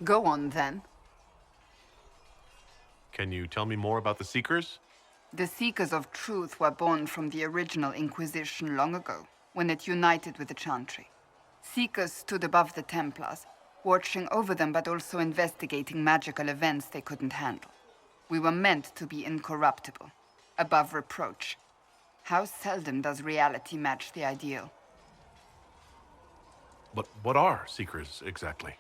Go on, then. Can you tell me more about the Seekers? The Seekers of Truth were born from the original Inquisition long ago, when it united with the Chantry. Seekers stood above the Templars, watching over them but also investigating magical events they couldn't handle. We were meant to be incorruptible, above reproach. How seldom does reality match the ideal? But what are Seekers, exactly?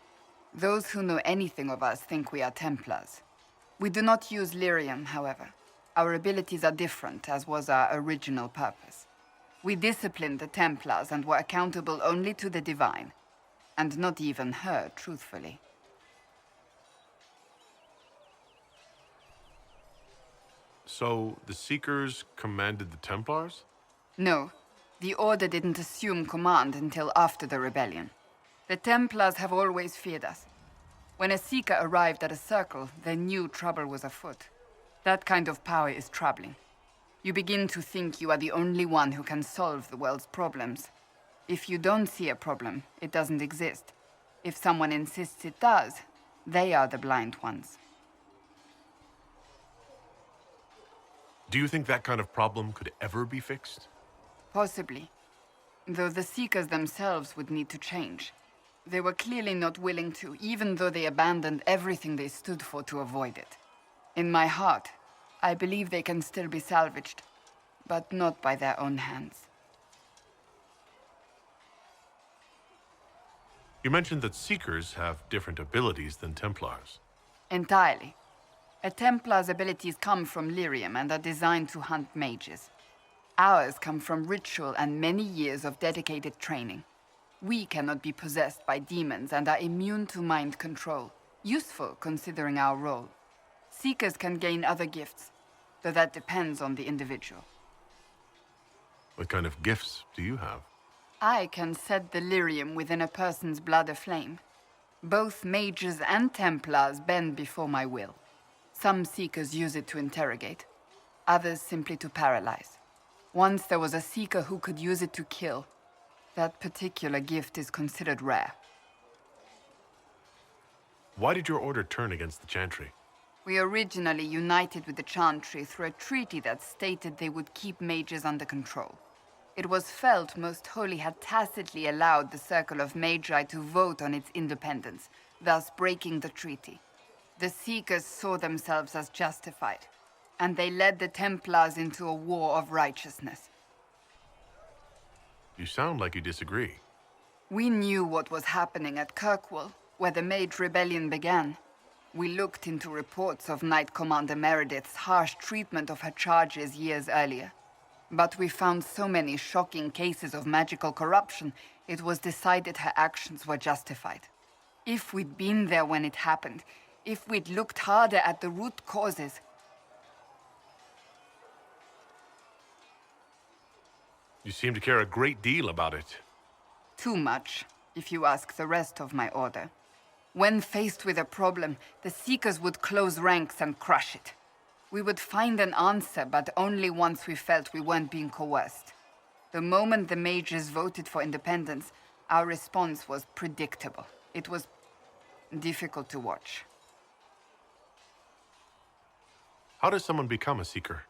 Those who know anything of us think we are Templars. We do not use lyrium, however. Our abilities are different, as was our original purpose. We disciplined the Templars and were accountable only to the Divine. And not even her, truthfully. So, the Seekers commanded the Templars? No, the Order didn't assume command until after the rebellion. The Templars have always feared us. When a Seeker arrived at a circle, they knew trouble was afoot. That kind of power is troubling. You begin to think you are the only one who can solve the world's problems. If you don't see a problem, it doesn't exist. If someone insists it does, they are the blind ones. Do you think that kind of problem could ever be fixed? Possibly. Though the Seekers themselves would need to change. They were clearly not willing to, even though they abandoned everything they stood for to avoid it. In my heart, I believe they can still be salvaged, but not by their own hands. You mentioned that Seekers have different abilities than Templars. Entirely. A Templar's abilities come from lyrium and are designed to hunt mages. Ours come from ritual and many years of dedicated training. We cannot be possessed by demons and are immune to mind control, useful considering our role. Seekers can gain other gifts, though that depends on the individual. What kind of gifts do you have? I can set the lyrium within a person's blood aflame. Both mages and Templars bend before my will. Some Seekers use it to interrogate, others simply to paralyze. Once there was a Seeker who could use it to kill. That particular gift is considered rare. Why did your order turn against the Chantry? We originally united with the Chantry through a treaty that stated they would keep mages under control. It was felt Most Holy had tacitly allowed the Circle of Magi to vote on its independence, thus breaking the treaty. The Seekers saw themselves as justified, and they led the Templars into a war of righteousness. You sound like you disagree. We knew what was happening at Kirkwall, where the Mage Rebellion began. We looked into reports of Knight Commander Meredith's harsh treatment of her charges years earlier. But we found so many shocking cases of magical corruption, it was decided her actions were justified. If we'd been there when it happened, if we'd looked harder at the root causes... You seem to care a great deal about it. Too much, if you ask the rest of my order. When faced with a problem, the Seekers would close ranks and crush it. We would find an answer, but only once we felt we weren't being coerced. The moment the mages voted for independence, our response was predictable. It was difficult to watch. How does someone become a Seeker?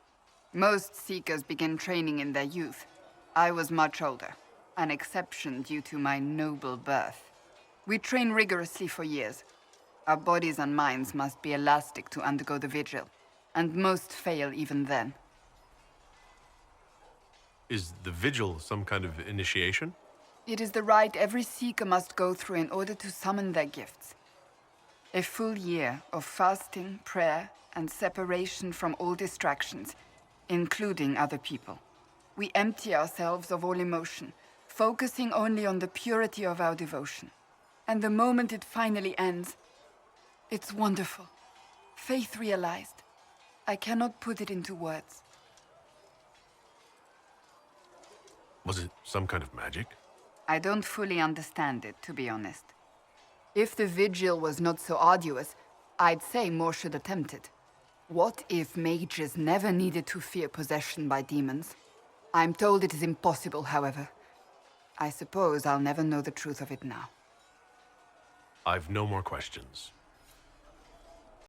Most Seekers begin training in their youth. I was much older, an exception due to my noble birth. We train rigorously for years. Our bodies and minds must be elastic to undergo the vigil, and most fail even then. Is the vigil some kind of initiation? It is the rite every Seeker must go through in order to summon their gifts. A full year of fasting, prayer, and separation from all distractions, including other people. We empty ourselves of all emotion, focusing only on the purity of our devotion. And the moment it finally ends, it's wonderful. Faith realized. I cannot put it into words. Was it some kind of magic? I don't fully understand it, to be honest. If the vigil was not so arduous, I'd say more should attempt it. What if mages never needed to fear possession by demons? I'm told it is impossible, however. I suppose I'll never know the truth of it now. I've no more questions.